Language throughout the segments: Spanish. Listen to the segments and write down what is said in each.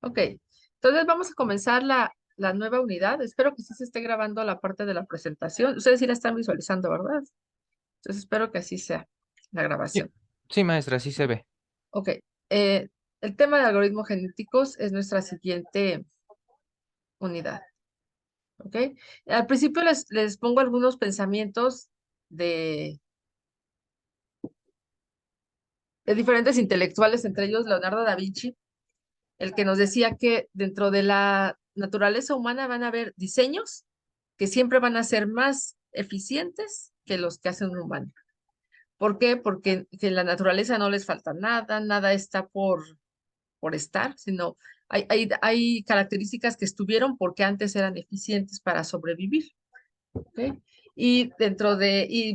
Ok, entonces vamos a comenzar la nueva unidad. Espero que sí se esté grabando la parte de la presentación. Ustedes sí la están visualizando, ¿verdad? Entonces espero que así sea la Sí, grabación. sí, maestra, sí se ve. Ok, eh, el tema de algoritmos genéticos es nuestra siguiente unidad. Ok, al principio les pongo algunos pensamientos de, de diferentes intelectuales, entre ellos Leonardo da Vinci, el que nos decía que dentro de la naturaleza humana van a haber diseños que siempre van a ser más eficientes que los que hace un humano. ¿Por qué? Porque que en la naturaleza no les falta nada, nada está por estar, sino hay características que estuvieron porque antes eran eficientes para sobrevivir. ¿Ok? Y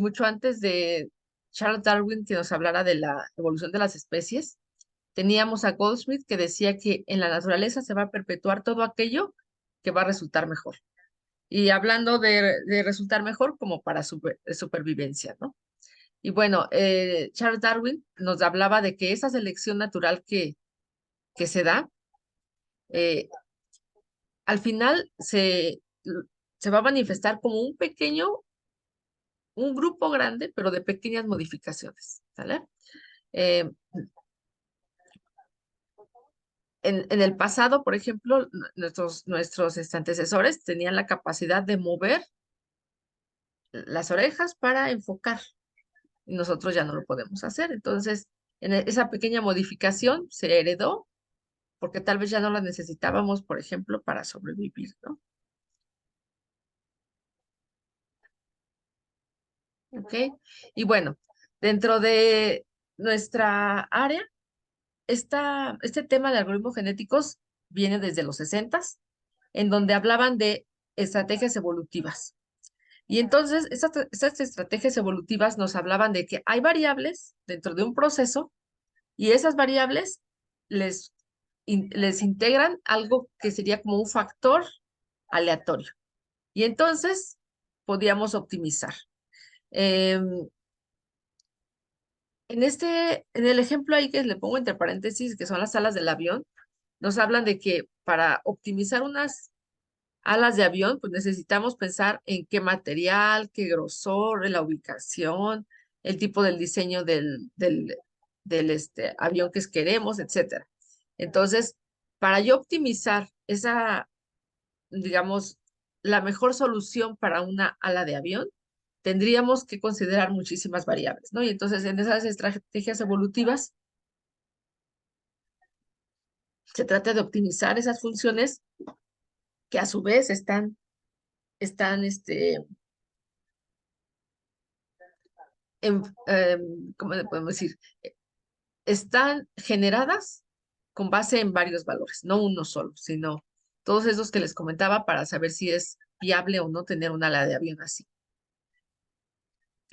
mucho antes de Charles Darwin, que nos hablara de la evolución de las especies, teníamos a Goldsmith que decía que en la naturaleza se va a perpetuar todo aquello que va a resultar mejor. Y hablando de resultar mejor como para supervivencia, ¿no? Y bueno, Charles Darwin nos hablaba de que esa selección natural que se da, eh, al final se va a manifestar como un grupo grande, pero de pequeñas modificaciones, ¿sale? Eh, en el pasado, por ejemplo, nuestros antecesores tenían la capacidad de mover las orejas para enfocar y nosotros ya no lo podemos hacer. Entonces, esa pequeña modificación se heredó porque tal vez ya no la necesitábamos, por ejemplo, para sobrevivir, ¿no? ¿Ok? Y bueno, dentro de nuestra área, este tema de algoritmos genéticos viene desde los 60, en donde hablaban de estrategias evolutivas. Y entonces, estas estrategias evolutivas nos hablaban de que hay variables dentro de un proceso y esas variables les, les integran algo que sería como un factor aleatorio. Y entonces podíamos optimizar. Em, en el ejemplo ahí que le pongo entre paréntesis, que son las alas del avión, nos hablan de que para optimizar unas alas de avión, pues necesitamos pensar en qué material, qué grosor, la ubicación, el tipo del diseño del avión que queremos, etcétera. Entonces, para yo optimizar esa, digamos, la mejor solución para una ala de avión, tendríamos que considerar muchísimas variables, ¿no? Y entonces en esas estrategias evolutivas se trata de optimizar esas funciones que a su vez están ¿cómo le podemos decir? Están generadas con base en varios valores, no uno solo, sino todos esos que les comentaba para saber si es viable o no tener una ala de avión así.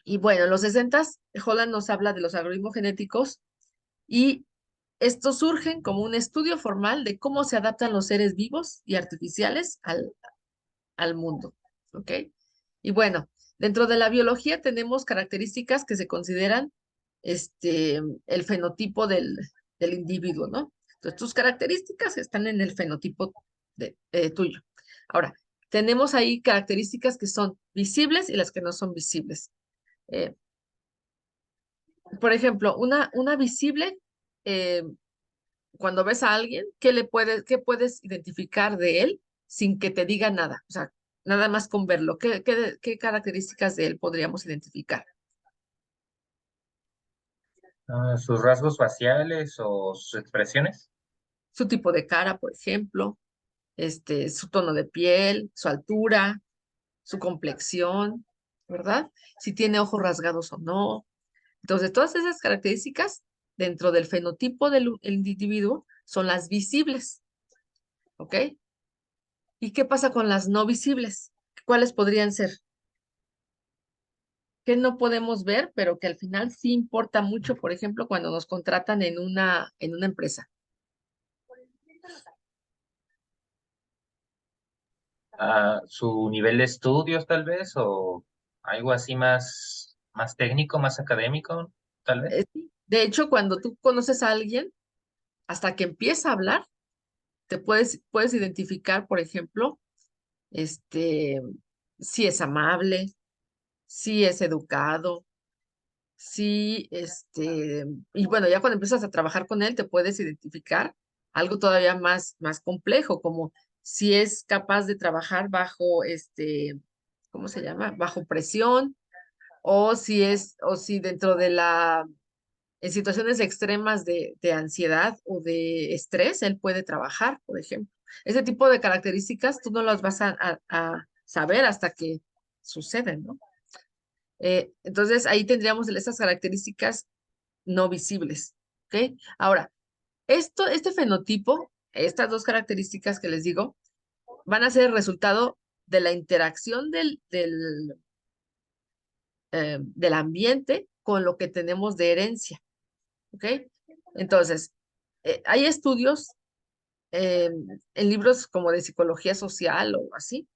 Y bueno, en los 60, Holland nos habla de los algoritmos genéticos y estos surgen como un estudio formal de cómo se adaptan los seres vivos y artificiales al mundo. ¿Ok? Y bueno, dentro de la biología tenemos características que se consideran el fenotipo del individuo, ¿no? Entonces, tus características están en el fenotipo tuyo. Ahora, tenemos ahí características que son visibles y las que no son visibles. Eh, por ejemplo, una visible, eh, cuando ves a alguien, qué puedes identificar de él sin que te diga nada? O sea, nada más con verlo. ¿Qué características de él podríamos identificar? Sus rasgos faciales o sus expresiones. Su tipo de cara, por ejemplo, su tono de piel, su altura, su complexión, ¿verdad? Si tiene ojos rasgados o no. Entonces, todas esas características dentro del fenotipo del el individuo son las visibles, ¿ok? ¿Y qué pasa con las no visibles? ¿Cuáles podrían ser? Que no podemos ver, pero que al final sí importa mucho, por ejemplo, cuando nos contratan en una empresa. Su nivel de estudios, tal vez, o algo así más técnico, más académico, tal vez. Sí. De hecho, cuando tú conoces a alguien, hasta que empieza a hablar, puedes identificar, por ejemplo, este, si es amable, si es educado, si, y bueno, ya cuando empiezas a trabajar con él, te puedes identificar algo todavía más complejo, como si es capaz de trabajar bajo, ¿cómo se llama? Bajo presión, o si dentro de en situaciones extremas de ansiedad o de estrés, él puede trabajar, por ejemplo. Ese tipo de características tú no las vas a saber hasta que suceden, ¿no? Entonces ahí tendríamos esas características no visibles, ¿ok? Ahora, este fenotipo, estas dos características que les digo, van a ser el resultado de la interacción del ambiente con lo que tenemos de herencia, ¿ok? Entonces, hay estudios eh, en libros como de psicología social o así,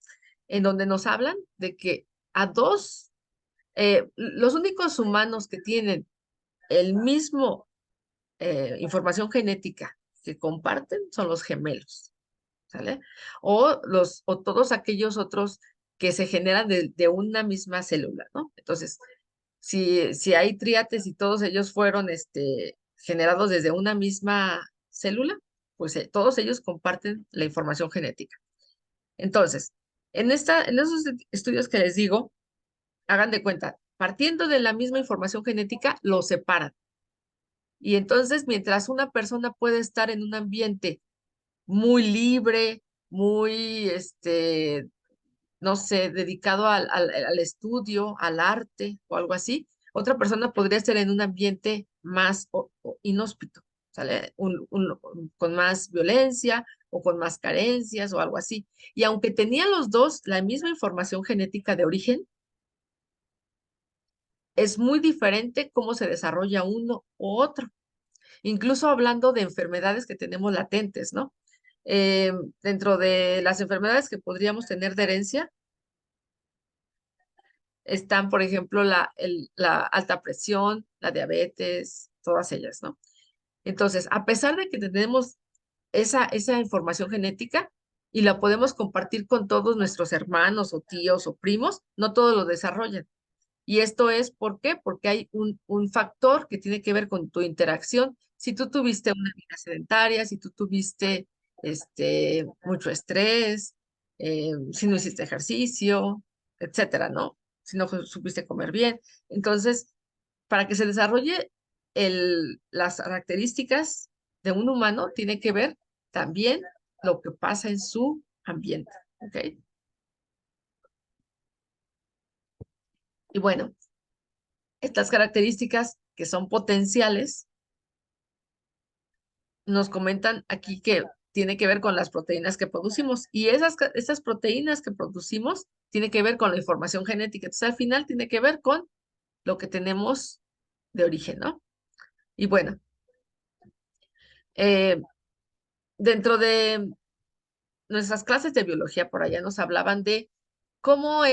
en donde nos hablan de que los únicos humanos que tienen el mismo información genética que comparten son los gemelos, ¿sale? O todos aquellos otros que se generan de una misma célula, ¿no? Entonces, si hay triates y todos ellos fueron generados desde una misma célula, pues todos ellos comparten la información genética. Entonces, en esos estudios que les digo, hagan de cuenta, partiendo de la misma información genética, los separan. Y entonces, mientras una persona puede estar en un ambiente muy libre, muy, no sé, dedicado al estudio, al arte o algo así, otra persona podría estar en un ambiente más inhóspito, ¿sale? Con más violencia o con más carencias o algo así. Y aunque tenían los dos la misma información genética de origen, es muy diferente cómo se desarrolla uno u otro. Incluso hablando de enfermedades que tenemos latentes, ¿no? Eh, Dentro de las enfermedades que podríamos tener de herencia, están, por ejemplo, la alta presión, la diabetes, todas ellas, ¿no? Entonces, a pesar de que tenemos esa información genética y la podemos compartir con todos nuestros hermanos o tíos o primos, no todos lo desarrollan. Y esto es, ¿por qué? Porque hay un factor que tiene que ver con tu interacción. Si tú tuviste una vida sedentaria, si tú tuviste mucho estrés, si no hiciste ejercicio, etcétera, ¿no? Si no supiste comer bien. Entonces, para que se desarrolle las características de un humano, tiene que ver también lo que pasa en su ambiente, ¿ok? Y bueno, estas características que son potenciales, nos comentan aquí que tiene que ver con las proteínas que producimos y esas proteínas que producimos tiene que ver con la información genética. Entonces, al final tiene que ver con lo que tenemos de origen, ¿no? Y bueno, eh, dentro de nuestras clases de biología por allá nos hablaban de cómo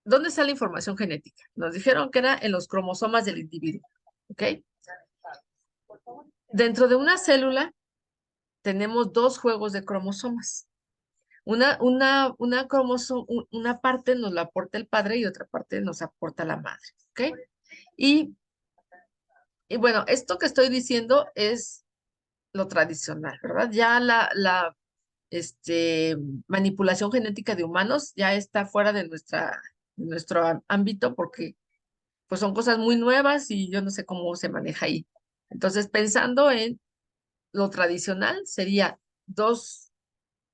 dónde está la información genética. Nos dijeron que era en los cromosomas del individuo, ¿ok? Dentro de una célula tenemos dos juegos de cromosomas. Una parte nos la aporta el padre y otra parte nos aporta la madre, ¿ok? Y, y bueno, esto que estoy diciendo es lo tradicional, ¿verdad? Ya la manipulación genética de humanos ya está fuera de nuestro ámbito porque pues son cosas muy nuevas y yo no sé cómo se maneja ahí. Entonces, pensando en lo tradicional, sería dos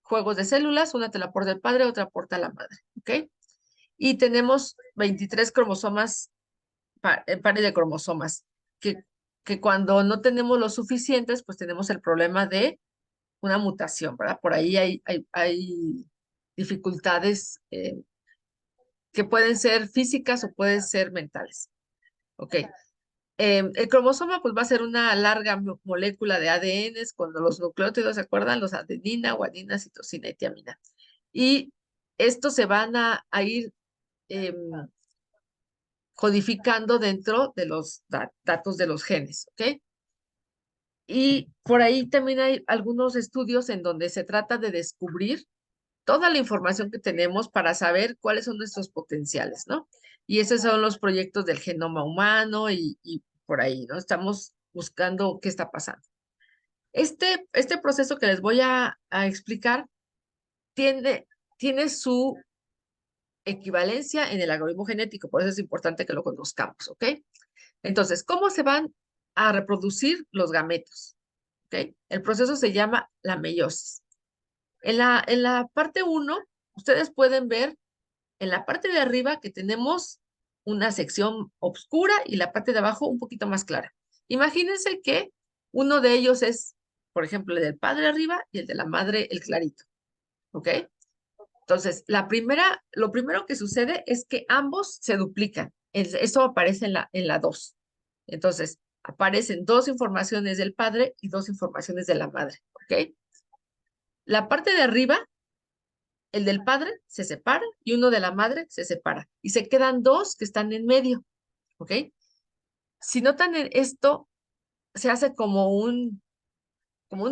juegos de células, una te la aporta el padre, otra aporta la madre, ¿ok? Y tenemos 23 cromosomas, pares de cromosomas, que, que cuando no tenemos los suficientes, pues tenemos el problema de una mutación, ¿verdad? Por ahí hay dificultades que pueden ser físicas o pueden ser mentales, ¿ok? El cromosoma pues va a ser una larga molécula de ADN cuando los nucleótidos, ¿se acuerdan? Los adenina, guanina, citosina y tiamina. Y estos se van a ir em, codificando dentro de los datos de los genes, ¿ok? Y por ahí también hay algunos estudios en donde se trata de descubrir toda la información que tenemos para saber cuáles son nuestros potenciales, ¿no? Y esos son los proyectos del genoma humano y por ahí, ¿no? Estamos buscando qué está pasando. Este proceso que les voy a explicar tiene, tiene su equivalencia en el algoritmo genético, por eso es importante que lo conozcamos, ¿ok? Entonces, ¿cómo se van a reproducir los gametos? ¿Ok? El proceso se llama la meiosis. En la parte uno, ustedes pueden ver en la parte de arriba que tenemos una sección oscura y la parte de abajo un poquito más clara. Imagínense que uno de ellos es, por ejemplo, el del padre arriba y el de la madre el clarito. ¿Ok? Entonces, lo primero que sucede es que ambos se duplican. Eso aparece en la 2. Entonces, aparecen dos informaciones del padre y dos informaciones de la madre. ¿Ok? La parte de arriba, el del padre se separa y uno de la madre se separa. Y se quedan dos que están en medio. ¿Ok? Si notan esto, se hace como un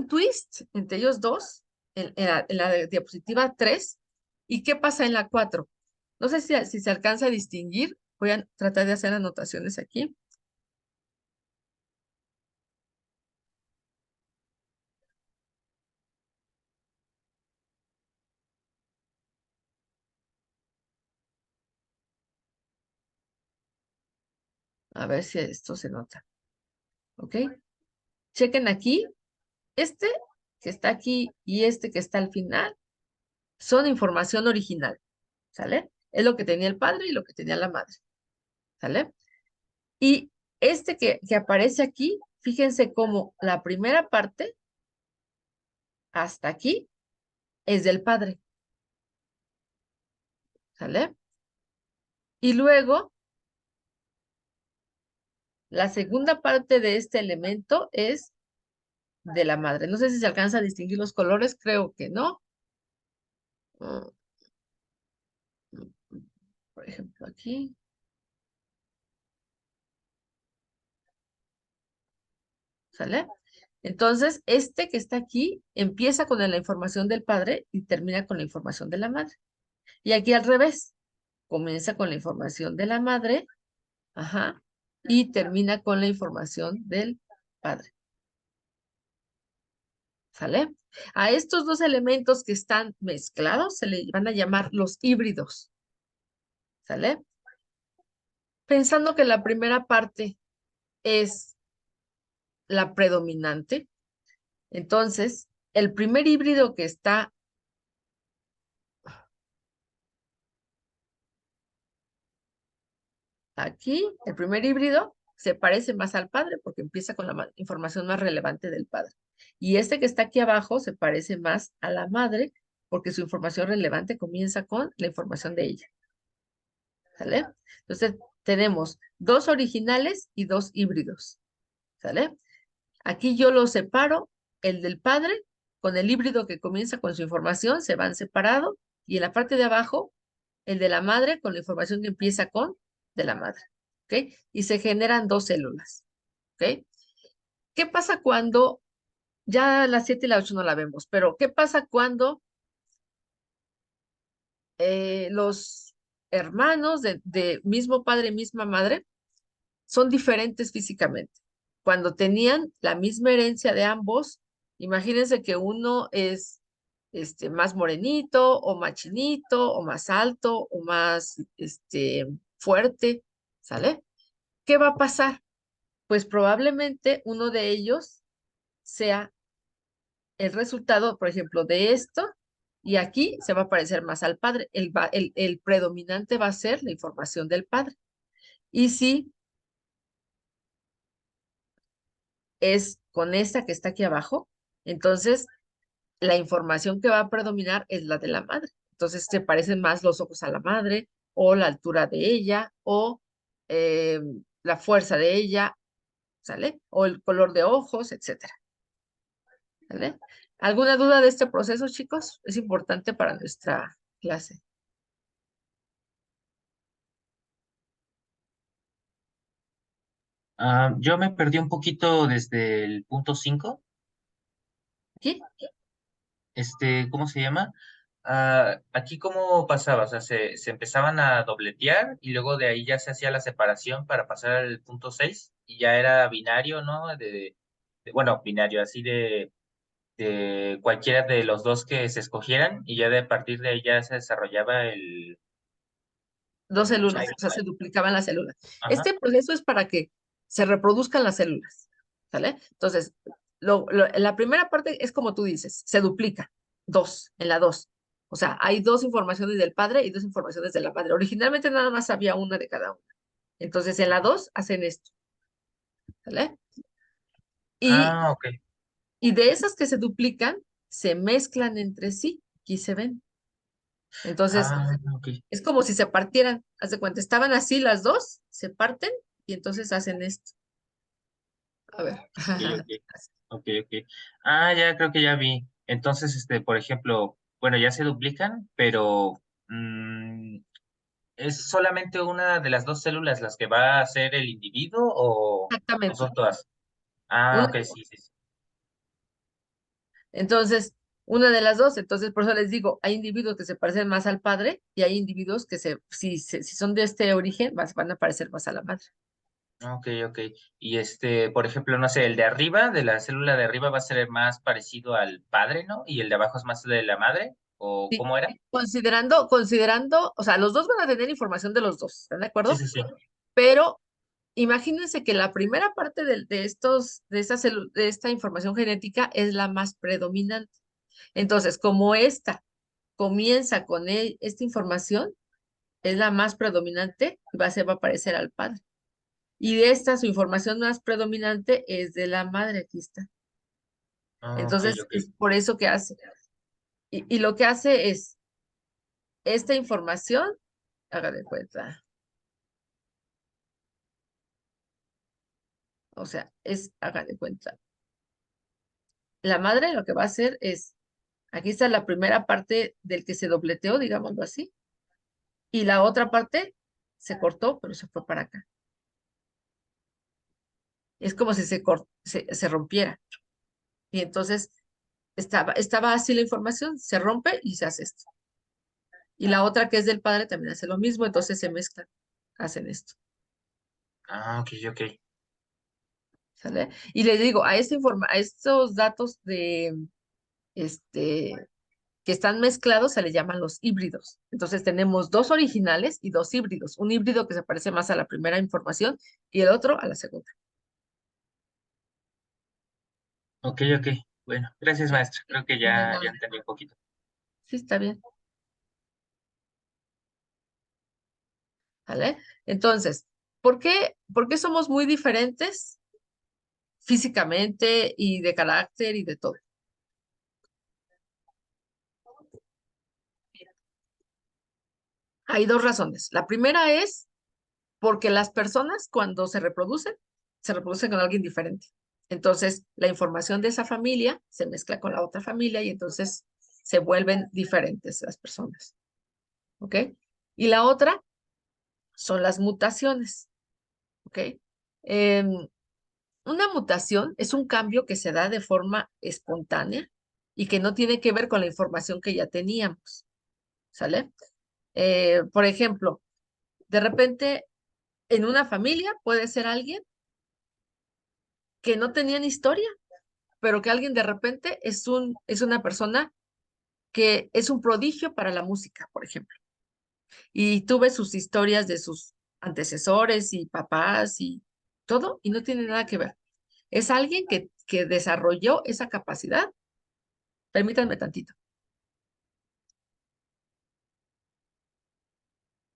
twist entre ellos dos en la diapositiva 3. ¿Y qué pasa en la 4? No sé si se alcanza a distinguir. Voy a tratar de hacer anotaciones aquí. A ver si esto se nota. ¿Ok? Chequen aquí. Este que está aquí y este que está al final son información original. ¿Sale? Es lo que tenía el padre y lo que tenía la madre. ¿Sale? Y este que aparece aquí, fíjense cómo la primera parte hasta aquí es del padre. ¿Sale? Y luego, la segunda parte de este elemento es de la madre. No sé si se alcanza a distinguir los colores, creo que no. Mm, Por ejemplo, aquí. ¿Sale? Entonces, este que está aquí empieza con la información del padre y termina con la información de la madre. Y aquí al revés, comienza con la información de la madre, ajá, y termina con la información del padre. ¿Sale? A estos dos elementos que están mezclados se le van a llamar los híbridos. ¿Sale? Pensando que la primera parte es la predominante, entonces el primer híbrido que está aquí, el primer híbrido, se parece más al padre porque empieza con la información más relevante del padre. Y este que está aquí abajo se parece más a la madre porque su información relevante comienza con la información de ella. ¿Sale? Entonces, tenemos dos originales y dos híbridos. ¿Sale? Aquí yo los separo, el del padre con el híbrido que comienza con su información, se van separado, y en la parte de abajo, el de la madre con la información que empieza con de la madre. ¿Ok? Y se generan dos células. ¿Ok? ¿Qué pasa cuando, ya la 7 y la 8 no la vemos, pero qué pasa cuando los hermanos de mismo padre y misma madre son diferentes físicamente? Cuando tenían la misma herencia de ambos, imagínense que uno es más morenito o más chinito o más alto o más fuerte, ¿sale? ¿Qué va a pasar? Pues probablemente uno de ellos sea el resultado, por ejemplo, de esto, y aquí se va a parecer más al padre. El predominante va a ser la información del padre. Y si es con esta que está aquí abajo, entonces la información que va a predominar es la de la madre. Entonces se parecen más los ojos a la madre, o la altura de ella, o eh, la fuerza de ella, ¿sale? O el color de ojos, etcétera. ¿Sale? ¿Alguna duda de este proceso, chicos? Es importante para nuestra clase. Yo me perdí un poquito desde el punto 5. ¿Aquí? ¿Cómo se llama? Aquí cómo pasaba, o sea, se empezaban a dobletear y luego de ahí ya se hacía la separación para pasar al punto 6 y ya era binario, ¿no? Bueno, binario, así de cualquiera de los dos que se escogieran y ya de a partir de ahí ya se desarrollaba el... Dos Ay, células, o sea, se duplicaban las células. ajá. Este proceso es para que se reproduzcan las células, ¿sale? Entonces, la primera parte es como tú dices, se duplica, dos, en la dos. O sea, hay dos informaciones del padre y dos informaciones de la madre. Originalmente nada más había una de cada una. Entonces, en la dos hacen esto, ¿sale? Y, Ok. y de esas que se duplican, se mezclan entre sí, aquí se ven. Entonces, Ok. es como si se partieran, haz de cuenta, estaban así las dos, se parten y entonces hacen esto. A ver. Ok, ok. Ok, ok. Ya creo que ya vi. Entonces, por ejemplo, bueno, ya se duplican, pero mm, ¿es solamente una de las dos células las que va a ser el individuo o Exactamente. son todas? Una, Ok, sí, sí, sí. entonces, una de las dos. Entonces, por eso les digo, hay individuos que se parecen más al padre y hay individuos que si son de este origen, van a parecer más a la madre. Ok, ok. Y por ejemplo, no sé, el de arriba, de la célula de arriba va a ser más parecido al padre, ¿no? Y el de abajo es más de la madre, ¿o Sí. cómo era? Considerando, o sea, los dos van a tener información de los dos, ¿están de Sí, acuerdo? sí, sí. Pero imagínense que la primera parte de esta información genética es la más predominante. Entonces, como esta comienza con esta información, es la más predominante, se va a parecer al padre. Y de esta, su información más predominante es de la madre, aquí está. Ok, Entonces, ok. es por eso que hace. Y lo que hace es, esta información, haga de cuenta, o sea, haga de cuenta. La madre lo que va a hacer es, aquí está la primera parte del que se dobleteó, digámoslo así, y la otra parte se cortó, pero se fue para acá. Es como si se rompiera. Y entonces estaba así la información, se rompe y se hace esto. Y la otra que es del padre también hace lo mismo, entonces se mezclan, hacen esto, Ok, ok. ¿sale? Y les digo, a estos datos que están mezclados se les llaman los híbridos. Entonces tenemos dos originales y dos híbridos. Un híbrido que se parece más a la primera información y el otro a la segunda. Ok, ok. Bueno, gracias, maestro. Creo que De ya nada. entendí un poquito. Sí, está bien, ¿vale? Entonces, por qué somos muy diferentes físicamente y de carácter y de todo? Hay dos razones. La primera es porque las personas cuando se reproducen con alguien diferente. Entonces, la información de esa familia se mezcla con la otra familia y entonces se vuelven diferentes las personas. ¿Ok? Y la otra son las mutaciones. ¿Ok? Em, una mutación es un cambio que se da de forma espontánea y que no tiene que ver con la información que ya teníamos. ¿Sale? Por ejemplo, de repente en una familia puede ser alguien que no tenían historia, pero que alguien de repente es una persona que es un prodigio para la música, por ejemplo. Y tú ves sus historias de sus antecesores y papás y todo, y no tiene nada que ver. Es alguien que desarrolló esa capacidad. Permítanme tantito.